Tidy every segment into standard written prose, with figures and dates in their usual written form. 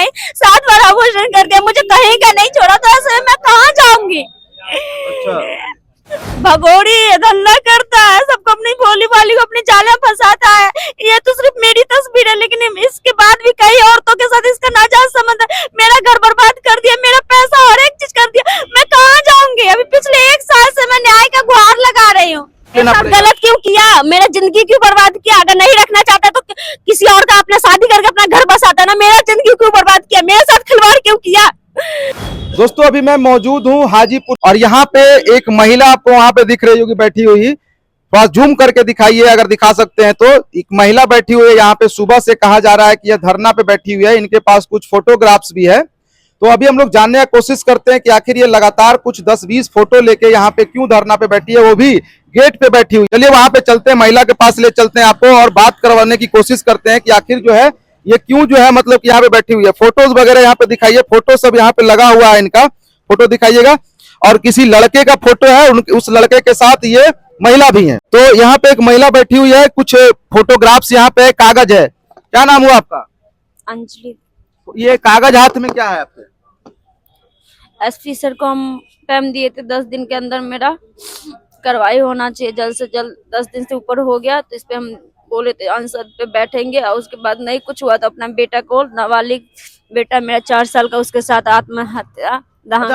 नहीं, 7 बार अबॉर्शन कर दिया, मुझे कहीं का नहीं छोड़ा, तो ऐसे में मैं कहाँ जाऊंगी। अच्छा, भगोड़ी धंधा करता है, सबको अपनी भोली भाली को अपने जाल में फंसाता है। ये तो सिर्फ मेरी तस्वीर है, लेकिन इसके बाद भी कई औरतों के साथ इसका नाजायज संबंध है। मेरा घर बर्बाद कर दिया, मेरा पैसा हर एक चीज कर दिया, मैं कहाँ जाऊंगी। अभी पिछले 1 साल से मैं न्याय का गुहार लगा रही हूँ। गलत क्यों किया, मेरा जिंदगी क्यों बर्बाद किया। अगर नहीं रखना चाहता तो किसी और का अपना शादी करके अपना घर बसाता ना, मेरा जिंदगी क्यों बर्बाद किया, मेरे साथ खिलवाड़ क्यों किया। दोस्तों अभी मैं मौजूद हूँ हाजीपुर और यहाँ पे एक महिला आपको वहाँ पे दिख रही होगी बैठी हुई, थोड़ा जूम करके दिखाइए अगर दिखा सकते हैं तो। एक महिला बैठी हुई है यहाँ पे, सुबह से कहा जा रहा है कि यह धरना पे बैठी हुई है, इनके पास कुछ फोटोग्राफ्स भी है। तो अभी हम लोग जानने की कोशिश करते हैं कि आखिर ये लगातार कुछ 10-20 फोटो लेके यहाँ पे क्यों धरना पे बैठी है, वो भी गेट पे बैठी हुई। चलिए वहां पे चलते हैं, महिला के पास ले चलते हैं आपको और बात करवाने की कोशिश करते हैं कि आखिर जो है ये क्यों जो है मतलब कि यहाँ पे बैठी हुई है। फोटोज वगैरह यहाँ पे दिखाइए, फोटो सब यहाँ पे लगा हुआ है, इनका फोटो दिखाइएगा। और किसी लड़के का फोटो है, उस लड़के के साथ ये महिला भी है। तो यहाँ पे एक महिला बैठी हुई है, कुछ फोटोग्राफ्स यहाँ पे, कागज है। क्या नाम हुआ आपका? अंजलि। ये कागज हाथ में क्या है आपके? एसपी सर को हम टाइम दिए थे 10 दिन के अंदर मेरा कार्रवाई होना चाहिए, जल्द से जल्द। 10 दिन से ऊपर हो गया, तो इस पे हम बोले थे अंसद पे बैठेंगे, और उसके बाद नहीं कुछ हुआ तो अपना बेटा को, नाबालिग बेटा मेरा 4 साल का, उसके साथ आत्महत्या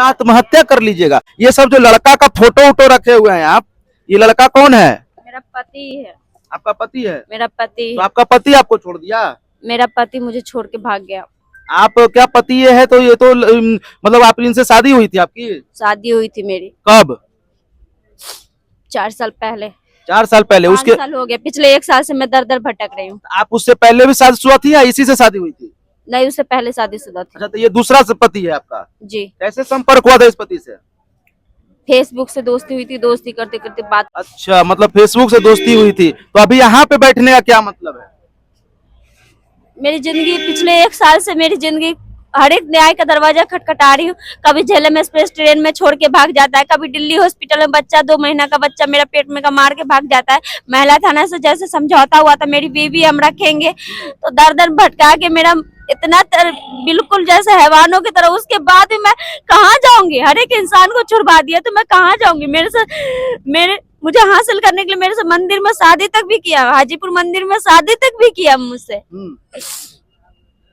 आत्महत्या कर लीजिएगा। ये सब जो लड़का का फोटो वोटो रखे हुए हैं आप, ये लड़का कौन है? मेरा पति है। आपका पति है? मेरा पति। तो आपका पति आपको छोड़ दिया? मेरा पति मुझे छोड़ के भाग गया। आप क्या पति ये है? तो ये तो मतलब आप इनसे शादी हुई थी आपकी? शादी हुई थी मेरी। कब? 4 साल पहले। 4 साल पहले? 5 उसके साल हो गया, पिछले 1 साल से मैं दर दर भटक रही हूँ। आप उससे पहले भी शादीशुदा थी या इसी से शादी हुई थी? नहीं, उससे पहले शादीशुदा थी। अच्छा, तो ये दूसरा पति है आपका? जी। कैसे संपर्क हुआ था इस पति से? फेसबुक से दोस्ती हुई थी, दोस्ती करते करते बात। अच्छा, मतलब फेसबुक से दोस्ती हुई थी। तो अभी यहाँ पे बैठने का क्या मतलब है? मेरी जिंदगी पिछले 1 साल से, मेरी जिंदगी हर एक न्याय का दरवाजा खटखटा रही हूँ। कभी झेलम एक्सप्रेस ट्रेन में छोड़ के भाग जाता है, कभी दिल्ली हॉस्पिटल में बच्चा 2 महीना का बच्चा मेरा पेट में का मार के भाग जाता है। महिला थाना से जैसे समझौता हुआ था मेरी बीवी हम रखेंगे, तो दर दर भटका के मेरा इतना बिल्कुल जैसे हैवानों की तरह, उसके बाद भी मैं कहाँ जाऊंगी। हर एक इंसान को छुड़वा दिया तो मैं कहाँ जाऊंगी। मुझे हासिल करने के लिए मेरे से मंदिर में शादी तक भी किया, हाजीपुर मंदिर में शादी तक भी किया मुझसे।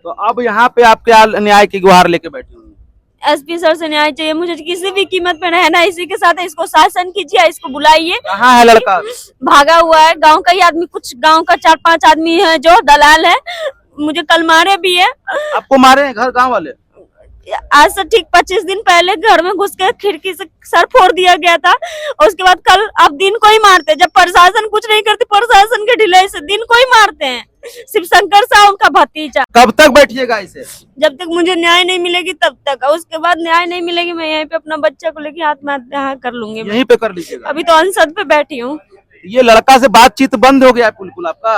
तो अब यहाँ पे आप क्या न्याय की गुहार लेके बैठे हुए? एसपी सर से न्याय चाहिए मुझे, किसी भी कीमत पे रहना इसी के साथ है। इसको शासन कीजिए, इसको बुलाइए। कहाँ है लड़का? भागा हुआ है, गांव का ही आदमी, कुछ गांव का 4-5 आदमी है जो दलाल है, मुझे कल मारे भी है। आपको मारे हैं घर गांव वाले? आज से ठीक 25 दिन पहले घर में घुस के खिड़की से सर फोड़ दिया गया था। और उसके बाद कल अब दिन को ही मारते, जब प्रशासन कुछ नहीं करती, प्रशासन के ढिलाई से दिन को ही मारते हैं। शिव शंकर साहब उनका भतीजा। कब तक बैठिएगा इसे? जब तक मुझे न्याय नहीं मिलेगी तब तक, और उसके बाद न्याय नहीं मिलेगी मैं यहीं पे अपना बच्चा को लेके आत्महत्या कर लूंगी। यहीं पे कर लीजिएगा? अभी तो अनसद पे बैठी हूँ। ये लड़का से बातचीत बंद हो गया है बिल्कुल आपका?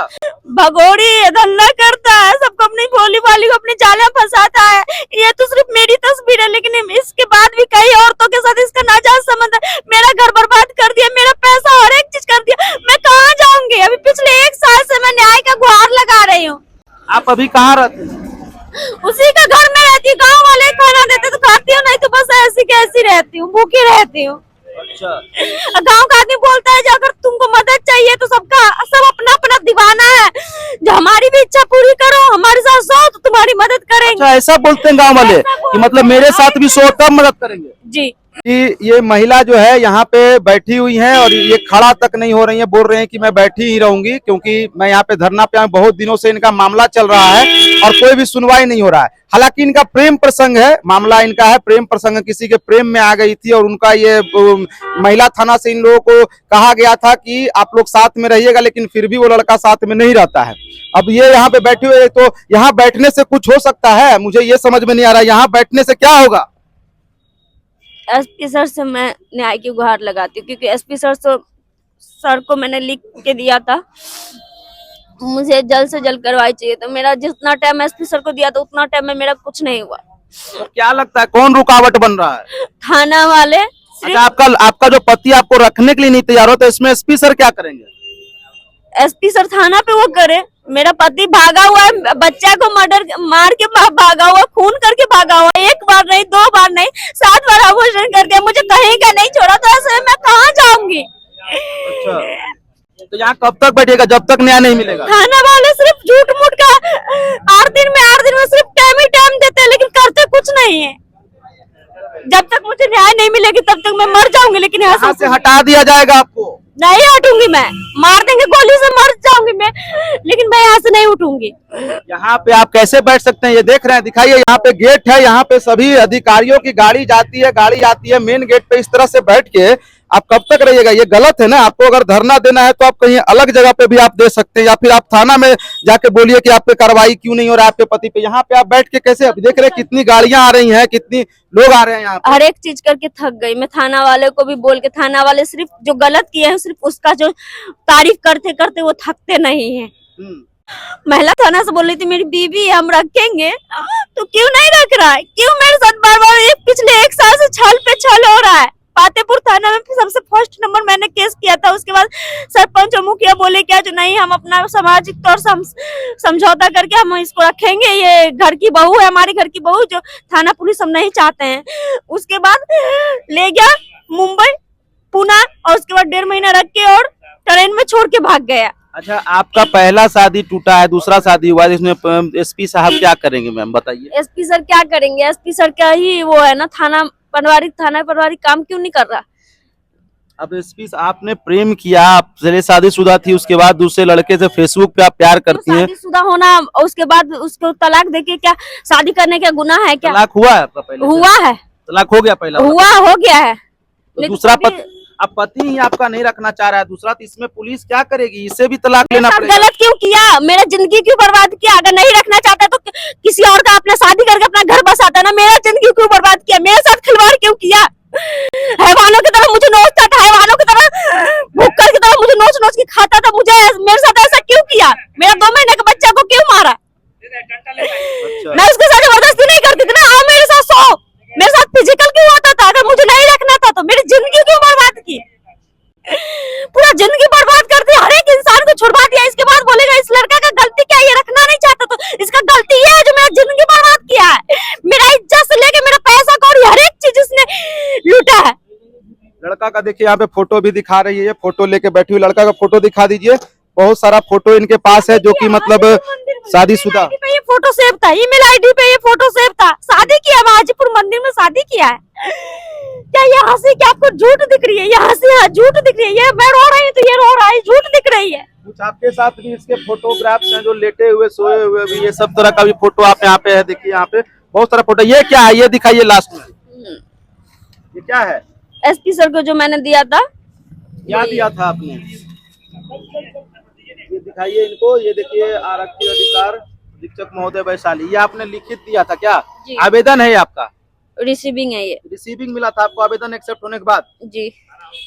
भगोड़ी धंधा करता है, सबको अपनी भोली भाली को अपने जाल में फंसाता है। ये तो सिर्फ मेरी तस्वीर है, लेकिन इसके बाद भी कई औरतों के साथ इसका नाजायज संबंध है। मेरा घर बर्बाद कर दिया, मेरा पैसा हर एक चीज कर दिया, मैं कहाँ जाऊंगी। अभी पिछले 1 साल से मैं न्याय का गुहार लगा रही हूँ। आप अभी कहाँ रहते हैं? उसी का घर में रहती हूँ, गाँव वाले खाना देते तो खाती हूँ, नहीं तो बस ऐसी कैसी रहती हूँ, भूखी रहती हूँ। अच्छा, गांव का आदमी बोलता है जो अगर तुमको मदद चाहिए तो सब अपना अपना दीवाना है, जो हमारी भी इच्छा पूरी करो, हमारे साथ सो तो तुम्हारी मदद करेंगे। अच्छा, ऐसा बोलते हैं गांव वाले कि मतलब मेरे साथ भी सो तब मदद करेंगे जी। कि ये महिला जो है यहाँ पे बैठी हुई है और ये खड़ा तक नहीं हो रही है, बोल रहे हैं कि मैं बैठी ही रहूंगी क्योंकि मैं यहाँ पे धरना पे आया, बहुत दिनों से इनका मामला चल रहा है और कोई भी सुनवाई नहीं हो रहा है। हालांकि इनका प्रेम प्रसंग है, मामला इनका है प्रेम प्रसंग, किसी के प्रेम में आ गई थी और उनका ये महिला थाना से इन लोगों को कहा गया था कि आप लोग साथ में रहिएगा, लेकिन फिर भी वो लड़का साथ में नहीं रहता है। अब ये यहाँ पे बैठे हुए, तो यहाँ बैठने से कुछ हो सकता है? मुझे ये समझ में नहीं आ रहा, यहाँ बैठने से क्या होगा? एसपी सर से मैं न्याय की गुहार लगाती हूँ, क्योंकि एसपी सर को मैंने लिख के दिया था, मुझे जल्द से जल्द कार्रवाई चाहिए। तो मेरा जितना टाइम एसपी सर को दिया था उतना टाइम में मेरा कुछ नहीं हुआ। तो क्या लगता है कौन रुकावट बन रहा है? थाना वाले। अच्छा, आपका जो पति आपको रखने के लिए नहीं तैयार हो, तो इसमें एसपी सर क्या करेंगे? एसपी सर थाना पे वो करे, मेरा पति भागा हुआ है, बच्चा को मर्डर मार के भागा हुआ, खून करके भागा हुआ, एक बार नहीं, 2 बार नहीं, 7 बार अबॉर्शन करके मुझे कहीं का नहीं छोड़ा, तो ऐसे मैं कहाँ जाऊंगी। अच्छा, तो यहाँ कब तक बैठेगा जब तक न्याय नहीं मिलेगा? थाना वाले सिर्फ झूठ मूठ का 8 दिन में सिर्फ टाइम ही टाइम देते हैं, लेकिन करते कुछ नहीं है। जब तक मुझे न्याय नहीं मिलेगी तब तक मैं मर जाऊंगी, लेकिन यहाँ से हटा दिया जाएगा आपको? नहीं हटूंगी मैं, मार देंगे गोली से, मर जाऊंगी मैं, लेकिन मैं यहाँ से नहीं उठूंगी। यहाँ पे आप कैसे बैठ सकते हैं? ये देख रहे हैं, दिखाइए, यहाँ पे गेट है, यहाँ पे सभी अधिकारियों की गाड़ी जाती है, गाड़ी आती है, मेन गेट पे इस तरह से बैठ के आप कब तक रहिएगा? ये गलत है ना। आपको अगर धरना देना है तो आप कहीं अलग जगह पे भी आप दे सकते हैं, या फिर आप थाना में जाके बोलिए कि आप पे कार्रवाई क्यों नहीं हो रहा है आपके पति पे। यहाँ पे आप बैठ के कैसे? अभी देख रहे हैं कितनी गाड़ियां आ रही हैं, कितनी लोग आ रहे हैं यहाँ पे। हर एक चीज करके थक गई मैं, थाना वाले को भी बोल के। थाना वाले सिर्फ जो गलत किए हैं सिर्फ उसका जो तारीफ करते करते वो थकते नहीं है। महिला थाना से बोल रही थी मेरी बीवी है, हम रखेंगे, तो क्यों नहीं रख रहा है? क्यों मेरे साथ बार बार पिछले 1 साल से छल पे छल हो रहा है? पातेपुर थाना में सबसे फर्स्ट नंबर मैंने केस किया था, उसके बाद सरपंच और मुखिया बोले क्या जो नहीं, हम अपना सामाजिक तौर से समझौता करके हम इसको रखेंगे, ये घर की बहू है, हमारी घर की बहू, जो थाना पुलिस हम नहीं चाहते हैं। उसके बाद ले गया मुंबई, पुणे, और उसके बाद 1.5 महीना रख के और ट्रेन में छोड़ के भाग गया। अच्छा, आपका पहला शादी टूटा है, दूसरा शादी हुआ है, इसमें एसपी साहब क्या करेंगे मैम बताइए? एसपी सर क्या करेंगे? एसपी सर क्या ही वो है ना, थाना पारिवारिक काम क्यों नहीं कर रहा? अब एसपी आपने प्रेम किया, आप पहले शादीशुदा थी, उसके बाद दूसरे लड़के से फेसबुक पे आप प्यार करती हैं। शादीशुदा होना और उसके बाद उसको तलाक देके क्या शादी करने का गुनाह है क्या? तलाक हुआ है आपका पहले? हुआ है, तलाक हो गया पहला? हो गया है। तो दूसरा अब पति ही आपका नहीं रखना चाह रहा है दूसरा, तो इसमें पुलिस क्या करेगी? इससे भी तलाक लेना पड़ेगा। गलत क्यों किया? मेरा जिंदगी क्यों बर्बाद किया? अगर नहीं रखना चाहता तो किसी और का अपना शादी करके अपना घर बसाता ना। मेरा जिंदगी क्यों बर्बाद किया? मेरे साथ खिलवाड़ क्यों किया? हैवानों की तरह मुझे नोचता था, हैवानों की तरह भूखकर की तरह मुझे नोच नोच के खाता था। मुझे मेरे साथ ऐसा क्यों किया? मेरा 2 महीने के बच्चा को क्यों मारा? मैं उसके साथ जबरदस्ती नहीं करती थी ना। हाँ, मेरे साथ सो, मेरे साथ फिजिकल क्यों होता था? अगर मुझे नहीं रखना था तो मेरी जिंदगी क्यों बर्बाद की? पूरा जिंदगी बर्बाद कर दी, हर एक इंसान को छुड़वा दिया। इसके बाद बोलेगा इस लड़का का गलती क्या? ये रखना नहीं चाहता तो इसका गलती ये है जो मेरा जिंदगी बर्बाद किया है। मेरा इज्जत से लेके मेरा पैसा कौड़ी हर एक चीज इसने लूटा है। लड़का का देखिए यहाँ पे फोटो भी दिखा रही है, फोटो लेके बैठी हुई लड़का का फोटो दिखा दीजिए। बहुत सारा फोटो इनके पास है जो कि मतलब शादीशुदा। ये फोटो सेव था, ईमेल आईडी पे ये फोटो सेव था। शादी किया, हाजीपुर मंदिर में शादी किया है। क्या ये हंसी क्या आपको झूठ दिख रही है? ये हंसी झूठ दिख रही है? ये मैं रो रही हूँ तो ये रो रहा है, झूठ दिख रही है। कुछ आपके साथ भी इसके फोटोग्राफ्स हैं जो लेटे हुए, सोए हुए भी, ये सब तरह का भी फोटो आप यहाँ पे है। देखिए यहाँ पे बहुत सारा फोटो। ये क्या है? ये दिखाइए लास्ट में, ये क्या है? एसपी सर को जो मैंने दिया था। क्या दिया था आपने? ये दिखाइए इनको। ये देखिए, आरक्षी अधिकार अधीक्षक महोदय वैशाली, ये आपने लिखित दिया था क्या? आवेदन है आपका? रिसीविंग है ये। रिसीविंग मिला था आपको आवेदन एक्सेप्ट होने के बाद? जी।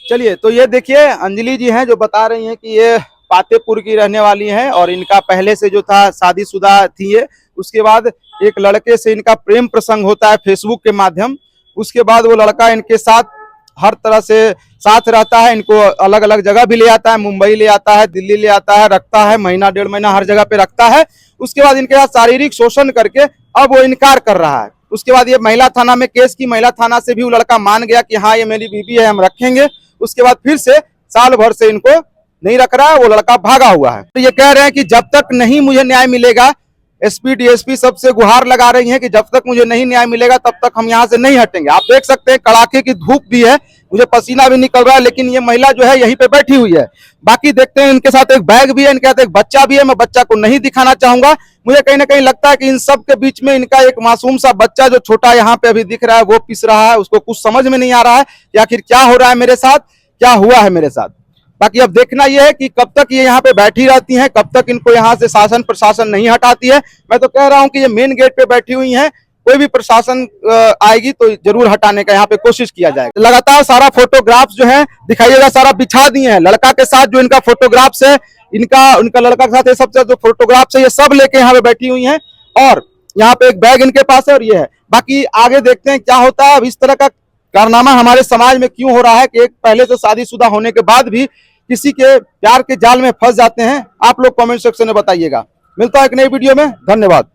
चलिए, तो ये देखिए अंजलि जी हैं जो बता रही हैं कि ये पातेपुर की रहने वाली हैं और इनका पहले से जो था शादीशुदा थी ये। उसके बाद एक लड़के से इनका प्रेम प्रसंग होता है फेसबुक के माध्यम। उसके बाद वो लड़का इनके साथ हर तरह से साथ रहता है, इनको अलग अलग जगह भी ले आता है, मुंबई ले आता है, दिल्ली ले आता है, रखता है, महीना 1.5 महीना हर जगह पे रखता है। उसके बाद इनके साथ शारीरिक शोषण करके अब वो इनकार कर रहा है। उसके बाद ये महिला थाना में केस की, महिला थाना से भी वो लड़का मान गया कि हाँ ये मेरी बीवी है, हम रखेंगे। उसके बाद फिर से साल भर से इनको नहीं रख रहा है, वो लड़का भागा हुआ है। तो ये कह रहे हैं कि जब तक नहीं मुझे न्याय मिलेगा, एसपी डीएसपी सबसे गुहार लगा रही हैं कि जब तक मुझे नहीं न्याय मिलेगा तब तक हम यहाँ से नहीं हटेंगे। आप देख सकते हैं कड़ाके की धूप भी है, मुझे पसीना भी निकल रहा है, लेकिन ये महिला जो है यहीं पे बैठी हुई है। बाकी देखते हैं, इनके साथ एक बैग भी है, इनके साथ एक बच्चा भी है। मैं बच्चा को नहीं दिखाना चाहूंगा, मुझे कहीं ना कहीं लगता है कि इन सब के बीच में इनका एक मासूम सा बच्चा जो छोटा यहाँ पे अभी दिख रहा है वो पिस रहा है। उसको कुछ समझ में नहीं आ रहा है कि आखिर क्या हो रहा है मेरे साथ, क्या हुआ है मेरे साथ। बाकी अब देखना यह है कि कब तक ये यहाँ पे बैठी रहती हैं, कब तक इनको यहाँ से शासन प्रशासन नहीं हटाती है। मैं तो कह रहा हूँ कि ये मेन गेट पे बैठी हुई हैं, कोई भी प्रशासन आएगी तो जरूर हटाने का यहाँ पे कोशिश किया जाएगा। लगातार सारा फोटोग्राफ्स जो है दिखाइएगा, सारा बिछा दिए हैं। लड़का के साथ जो इनका फोटोग्राफ्स है, उनका लड़का के साथ ये सब जो फोटोग्राफ्स है ये सब लेके यहाँ पे बैठी हुई हैं। और यहाँ पे एक बैग इनके पास है और ये है। बाकी आगे देखते हैं क्या होता है। अब इस तरह का कारनामा हमारे समाज में क्यों हो रहा है कि एक पहले से शादीशुदा होने के बाद भी किसी के प्यार के जाल में फंस जाते हैं? आप लोग कमेंट सेक्शन में बताइएगा। मिलता है एक नई वीडियो में, धन्यवाद।